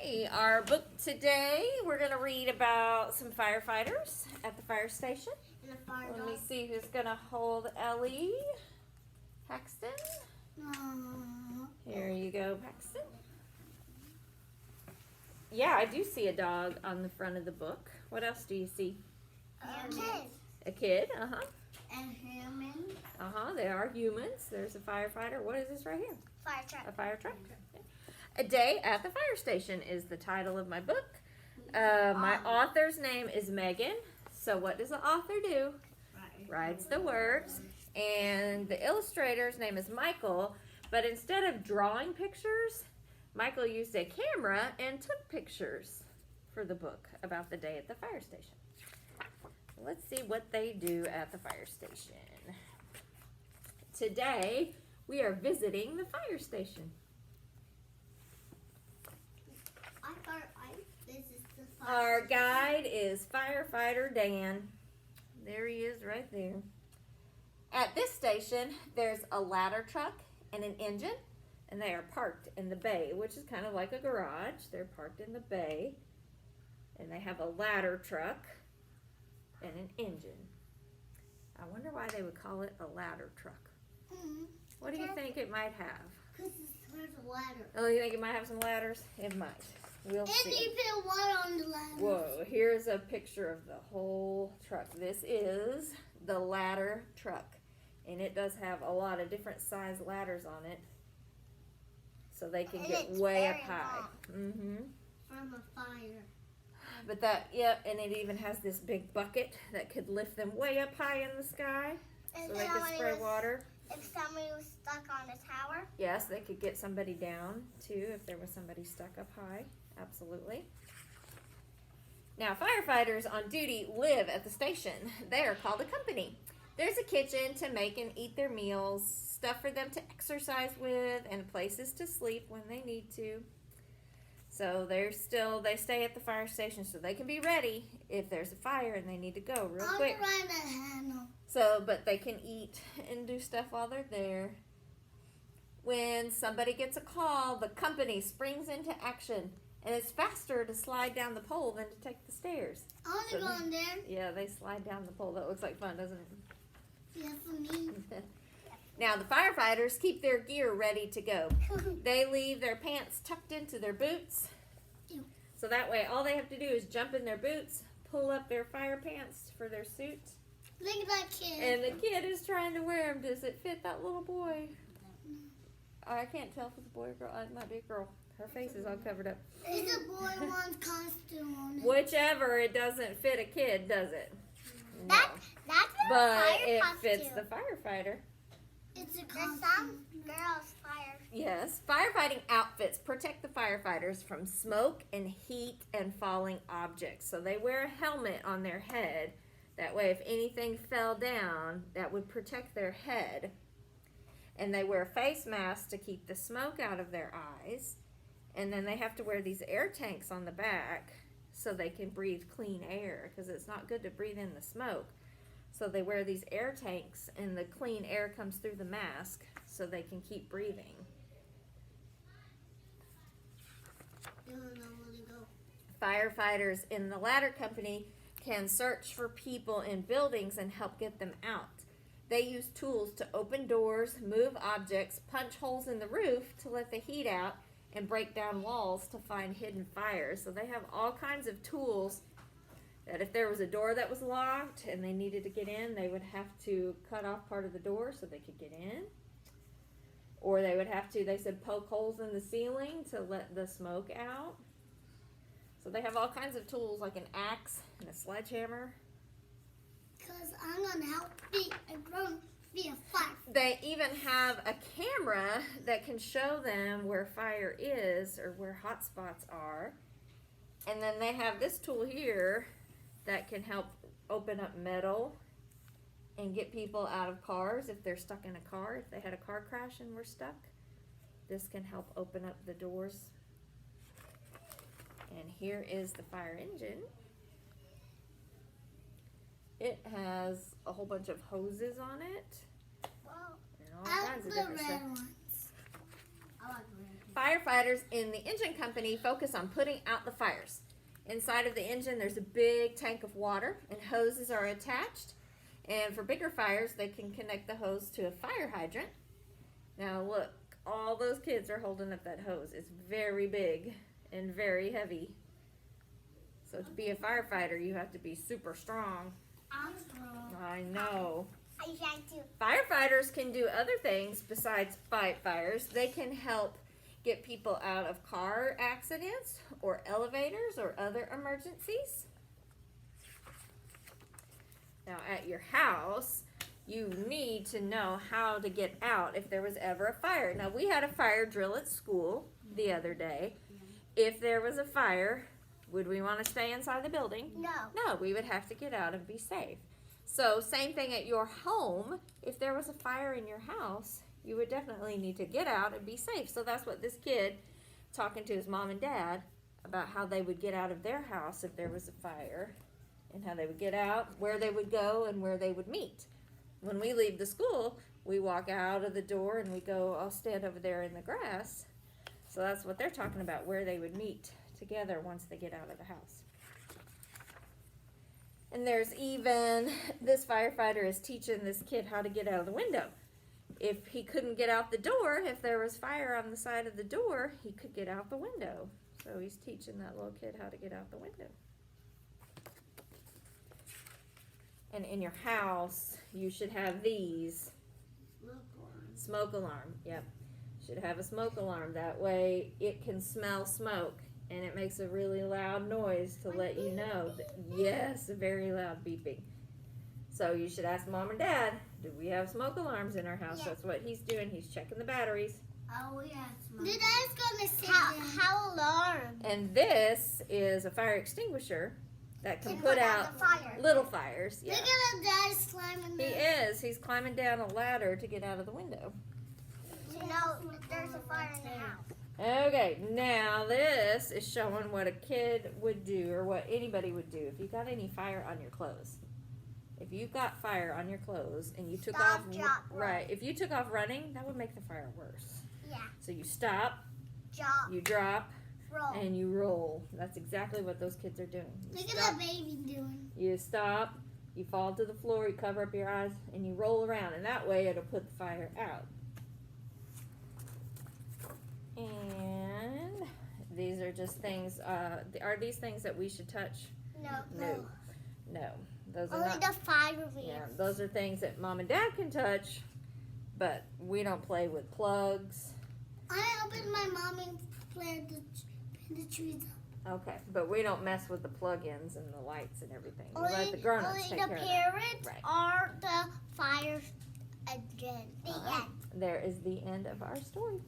Okay, our book today, we're going to read about some firefighters at the fire station. And a fire Let dog. me see who's going to hold Ellie. Paxton. Here you go, Paxton. Yeah, I do see a dog on the front of the book. What else do you see? A kid. A kid, uh-huh. And human. Uh-huh, they are humans. There's a firefighter. What is this right here? Fire truck. A fire truck. A Day at the Fire Station is the title of my book. My author's name is Megan. So what does the author do? Writes the words. And the illustrator's name is Michael. But instead of drawing pictures, Michael used a camera and took pictures for the book about the day at the fire station. Let's see what they do at the fire station. Today, we are visiting the fire station. Our guide is Firefighter Dan. There he is right there. At this station, there's a ladder truck and an engine, and they are parked in the bay, which is kind of like a garage. They're parked in the bay, and they have a ladder truck and an engine. I wonder why they would call it a ladder truck. What do you think it might have? Because there's a ladder. Oh, you think it might have some ladders? It might. We'll see. And you put water on the ladder. Whoa, here's a picture of the whole truck. This is the ladder truck. And it does have a lot of different size ladders on it. So they can get way up high. From a fire. But and it even has this big bucket that could lift them way up high in the sky. So they could spray water. If somebody was stuck on a tower? Yes, they could get somebody down too if there was somebody stuck up high. Absolutely. Now, firefighters on duty live at the station. They are called a company. There's a kitchen to make and eat their meals, stuff for them to exercise with, and places to sleep when they need to. So they stay at the fire station so they can be ready if there's a fire and they need to go real quick. But they can eat and do stuff while they're there. When somebody gets a call, the company springs into action. And it's faster to slide down the pole than to take the stairs. I want to go in there. Yeah, they slide down the pole. That looks like fun, doesn't it? Yeah, for me. Now, the firefighters keep their gear ready to go. They leave their pants tucked into their boots. So that way, all they have to do is jump in their boots, pull up their fire pants for their suit. Look at that kid. And the kid is trying to wear them. Does it fit that little boy? I can't tell if it's a boy or girl. It might be a girl. Her face is all covered up. It's a boy one's costume on it. Whichever, it doesn't fit a kid, does it? No. That's a But fire it costume. fits the firefighter. It's a costume. There's some girls fire. Yes. Firefighting outfits protect the firefighters from smoke and heat and falling objects. So they wear a helmet on their head. That way, if anything fell down, that would protect their head. And they wear face masks to keep the smoke out of their eyes. And then they have to wear these air tanks on the back so they can breathe clean air, because it's not good to breathe in the smoke. So they wear these air tanks and the clean air comes through the mask so they can keep breathing. Firefighters in the ladder company can search for people in buildings and help get them out. They use tools to open doors, move objects, punch holes in the roof to let the heat out, and break down walls to find hidden fires. So they have all kinds of tools that if there was a door that was locked and they needed to get in, they would have to cut off part of the door so they could get in. Or they would have to, they said, poke holes in the ceiling to let the smoke out. So they have all kinds of tools like an axe and a sledgehammer. Because I'm going to help be a fire. They even have a camera that can show them where fire is or where hot spots are. And then they have this tool here that can help open up metal and get people out of cars if they're stuck in a car. If they had a car crash and were stuck, this can help open up the doors. And here is the fire engine. It has a whole bunch of hoses on it. Wow. And all kinds of different stuff. I like the red ones. firefighters in the engine company focus on putting out the fires. Inside of the engine, there's a big tank of water, and hoses are attached. And for bigger fires, they can connect the hose to a fire hydrant. Now look, all those kids are holding up that hose. It's very big and very heavy. So to be a firefighter, you have to be super strong. I'm strong. I know. I can too. Firefighters can do other things besides fight fires. They can help get people out of car accidents or elevators or other emergencies. Now at your house, you need to know how to get out if there was ever a fire. Now we had a fire drill at school the other day. If there was a fire, would we want to stay inside the building? No. No, we would have to get out and be safe. So same thing at your home. If there was a fire in your house, you would definitely need to get out and be safe. So that's what this kid, talking to his mom and dad about how they would get out of their house if there was a fire, and how they would get out, where they would go, and where they would meet. When we leave the school, we walk out of the door and we go, I'll stand over there in the grass. So that's what they're talking about, where they would meet together once they get out of the house. And there's even, this firefighter is teaching this kid how to get out of the window. If he couldn't get out the door, if there was fire on the side of the door, he could get out the window. So he's teaching that little kid how to get out the window. And in your house, you should have these. Smoke alarm, yep. Should have a smoke alarm. That way it can smell smoke. And it makes a really loud noise to let you know that, yes, a very loud beeping. So you should ask Mom and Dad, do we have smoke alarms in our house? Yeah. That's what he's doing. He's checking the batteries. Oh, yes. Did I was going to say how alarm? And this is a fire extinguisher that can put out the fire. little fires. Yeah. Look at the dad's climbing He there. is. He's climbing down a ladder to get out of the window. You know, there's a fire in the house. Okay, now this is showing what a kid would do, or what anybody would do if you got any fire on your clothes. If you got fire on your clothes and you took Stop, off, drop, right? If you took off running, that would make the fire worse. Yeah. So you stop, Drop, you drop, roll. and you roll. That's exactly what those kids are doing. You Look stop, at the baby doing. you stop, you fall to the floor, you cover up your eyes, and you roll around, and that way it'll put the fire out. And these are just things, are these things that we should touch? No. No. Those are Only not, the fire yeah, those are things that Mom and Dad can touch, but we don't play with plugs. I opened my mom and planted the trees up. Okay, but we don't mess with the plug-ins and the lights and everything. We Only, let the grown-ups only take the care of that. parents Right. are the fire engine. The end. There is the end of our story.